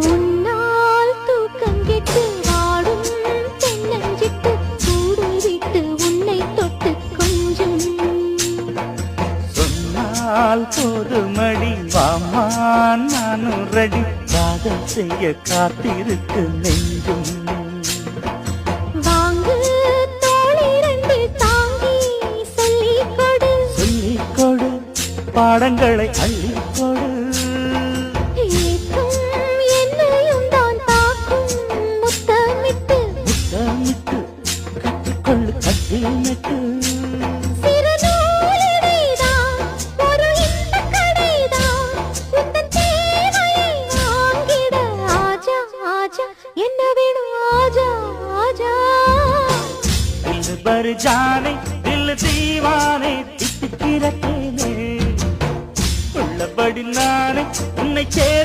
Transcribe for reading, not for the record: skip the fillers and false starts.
உன்னால் தூக்கம் கெட்டு வாடும் தென்னஞ்சிட்டு கூடு விட்டு உன்னை தொட்டு கொஞ்சம் சொன்னால் போதுமடி வாமா நானும் ரெடி காதல் செய்ய காத்திருக்கு நெஞ்சும் வாங்கு தோளிரண்டு தாங்கி சொல்லிக் கொடு சொல்லிக் கொடு பாடங்களை அள்ளிக் கொடு ஏற்றும் என்னையும் தான் தாக்கும் முத்தமிட்டு முத்தமிட்டு கற்றுக்கொள்ளு கட்டில் நட்டு சிறு நூலிடைதான் ஒரு இன்பக் கடைதான் உந்தன் தேவையை வாங்கிட ஆஜா ஆஜா என்ன வேணும் ஆஜா ஆஜா दिल भर जाने दिल दीवाने தித்திக்கிற தேனே உள்ளபடி நானே உன்னை சேர